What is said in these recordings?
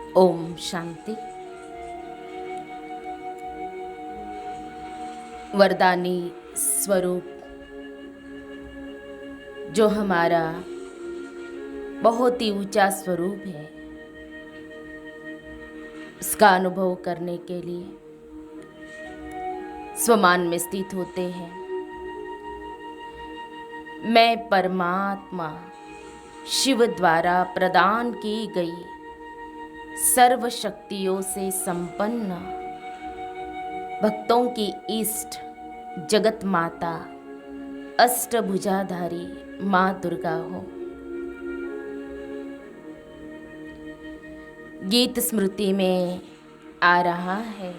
ओम शांति। वरदानी स्वरूप जो हमारा बहुत ही ऊंचा स्वरूप है, उसका अनुभव करने के लिए स्वमान में स्थित होते हैं। मैं परमात्मा शिव द्वारा प्रदान की गई सर्व शक्तियों से संपन्न भक्तों की इष्ट जगत माता अष्टभुजाधारी माँ दुर्गा हो। गीत स्मृति में आ रहा है,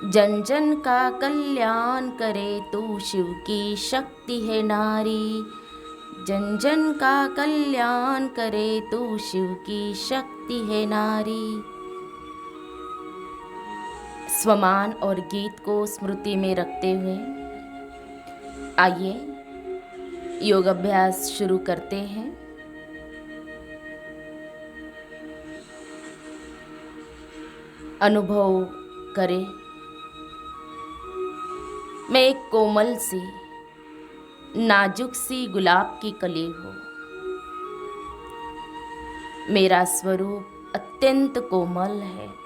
जन जन का कल्याण करे तू शिव की शक्ति है नारी। जन जन का कल्याण करे तू शिव की शक्ति है नारी। स्वमान और गीत को स्मृति में रखते हुए आइए योग अभ्यास शुरू करते हैं। अनुभव करें मैं एक कोमल सी नाजुक सी गुलाब की कली हूँ। मेरा स्वरूप अत्यंत कोमल है।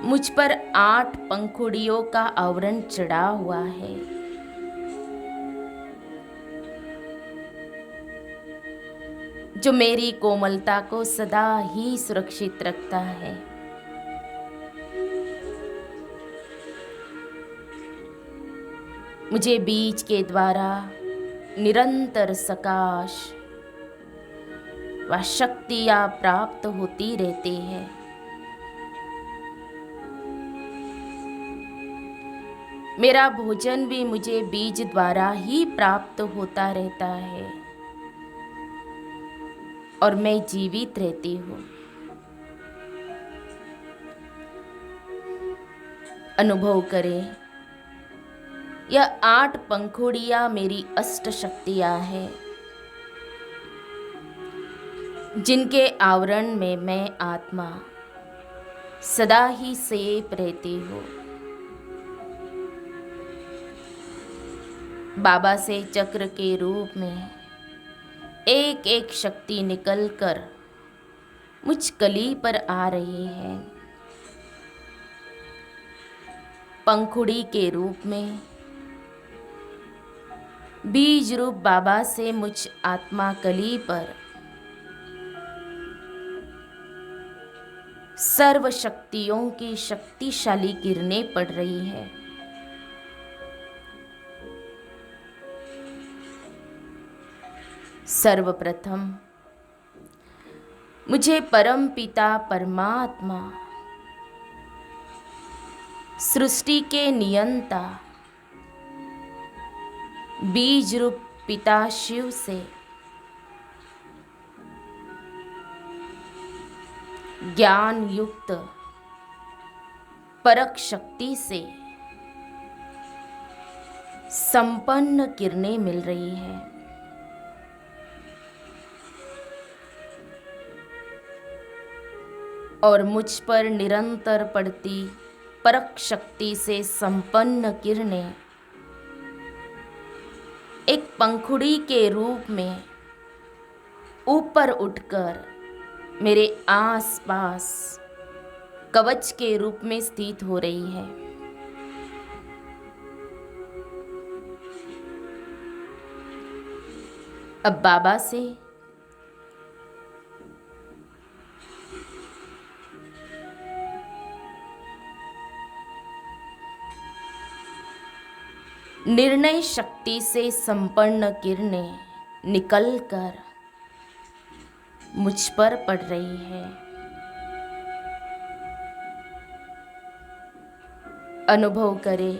मुझ पर 8 पंखुड़ियों का आवरण चढ़ा हुआ है। जो मेरी कोमलता को सदा ही सुरक्षित रखता है। मुझे बीज के द्वारा निरंतर सकाश व शक्तियाँ प्राप्त होती रहती है। मेरा भोजन भी मुझे बीज द्वारा ही प्राप्त होता रहता है और मैं जीवित रहती हूँ। अनुभव करें यह 8 पंखुड़ियाँ मेरी अष्ट शक्तियाँ हैं, जिनके आवरण में मैं आत्मा सदा ही सेफ रहती हूँ। बाबा से चक्र के रूप में एक एक शक्ति निकलकर मुझ कली पर आ रही है। पंखुड़ी के रूप में बीज रूप बाबा से मुझ आत्मा कली पर सर्व शक्तियों की शक्तिशाली किरणें पड़ रही है। सर्वप्रथम मुझे परम पिता परमात्मा सृष्टि के नियंता बीज रूप पिता शिव से ज्ञान युक्त परक शक्ति से संपन्न किरणें मिल रही है। और मुझ पर निरंतर पड़ती परक शक्ति से संपन्न किरणें एक पंखुड़ी के रूप में ऊपर उठकर मेरे आसपास कवच के रूप में स्थित हो रही है। अब बाबा से निर्णय शक्ति से संपन्न किरणें निकलकर मुझ पर पड़ रही है। अनुभव करें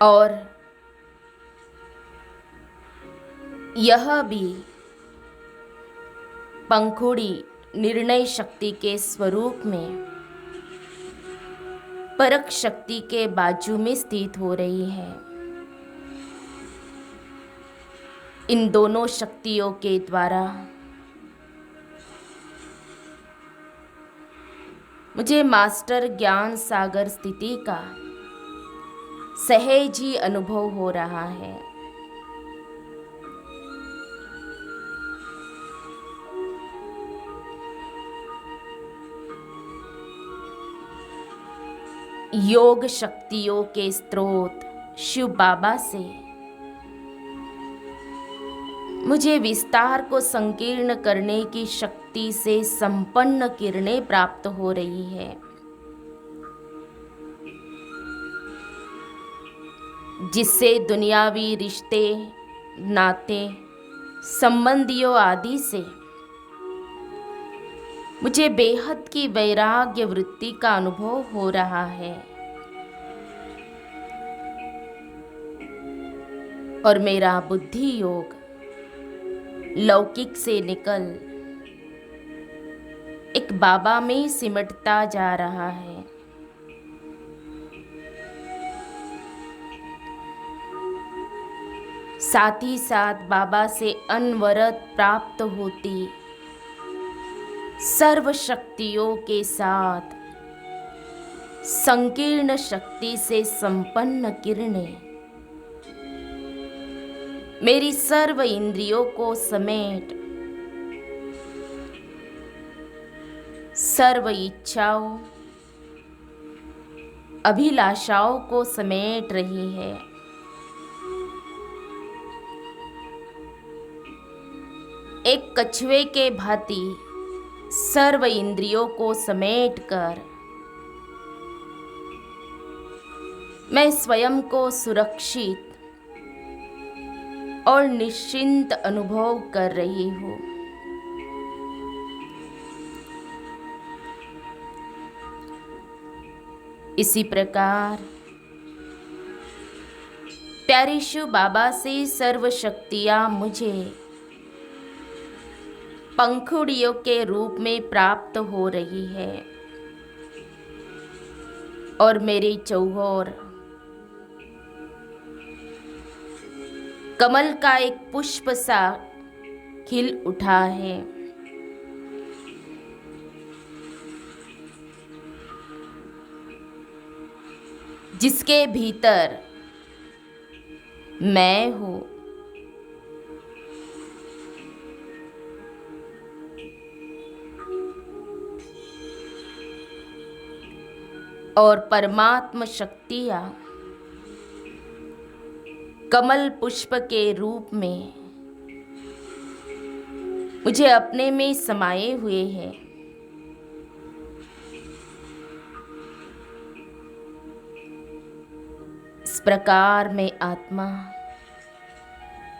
और यह भी पंखुड़ी निर्णय शक्ति के स्वरूप में परख शक्ति के बाजू में स्थित हो रही है। इन दोनों शक्तियों के द्वारा मुझे मास्टर ज्ञान सागर स्थिति का सहज ही अनुभव हो रहा है। योग शक्तियों के स्रोत शिव बाबा से मुझे विस्तार को संकीर्ण करने की शक्ति से संपन्न किरणें प्राप्त हो रही है। जिससे दुनियावी रिश्ते, नाते, संबंधियों आदि से मुझे बेहद की वैराग्य वृत्ति का अनुभव हो रहा है और मेरा बुद्धि योग लौकिक से निकल एक बाबा में सिमटता जा रहा है। साथ ही साथ बाबा से अनवरत प्राप्त होती सर्व शक्तियों के साथ संकीर्ण शक्ति से संपन्न किरणें मेरी सर्व इंद्रियों को समेट सर्व इच्छाओं, अभिलाषाओं को समेट रही है। एक कछुए के भांति सर्व इंद्रियों को समेटकर मैं स्वयं को सुरक्षित और निश्चिंत अनुभव कर रही हूँ। इसी प्रकार प्यारे शिव बाबा से सर्व शक्तियाँ मुझे पंखुड़ियों के रूप में प्राप्त हो रही है और मेरी चौहोर कमल का एक पुष्प सा खिल उठा है। जिसके भीतर मैं हूँ। और परमात्म शक्तियाँ कमल पुष्प के रूप में मुझे अपने में समाये हुए हैं। इस प्रकार में आत्मा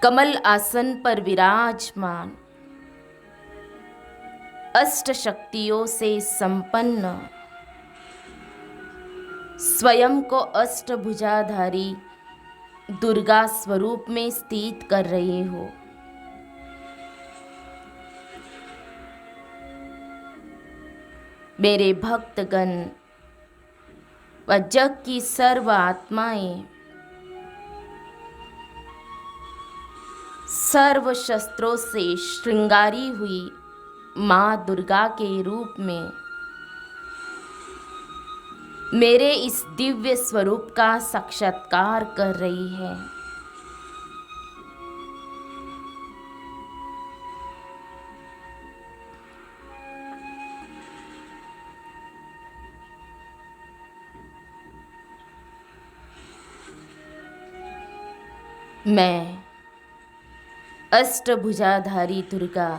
कमल आसन पर विराजमान अष्ट शक्तियों से संपन्न स्वयं को अष्टभुजाधारी दुर्गा स्वरूप में स्थित कर रही हो। मेरे भक्तगण व जग की सर्व आत्माएं सर्व शस्त्रों से श्रृंगारी हुई माँ दुर्गा के रूप में मेरे इस दिव्य स्वरूप का साक्षात्कार कर रही है। मैं अष्टभुजाधारी दुर्गा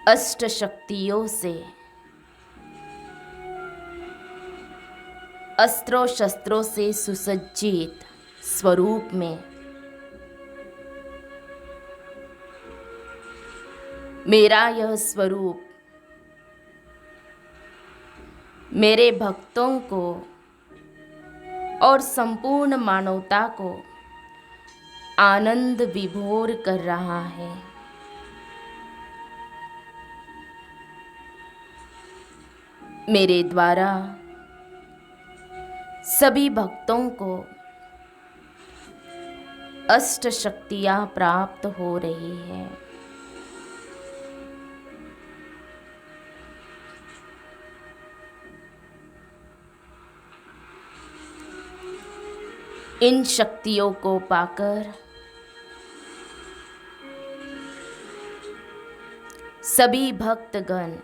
अष्ट शक्तियों से अस्त्रों शस्त्रों से सुसज्जित स्वरूप में मेरा यह स्वरूप मेरे भक्तों को और संपूर्ण मानवता को आनंद विभोर कर रहा है। मेरे द्वारा सभी भक्तों को अष्ट शक्तियाँ प्राप्त हो रही है। इन शक्तियों को पाकर सभी भक्तगण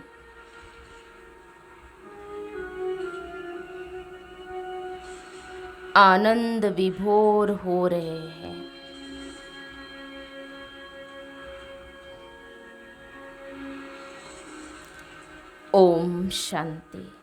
आनंद विभोर हो रहे हैं। ओम शांति।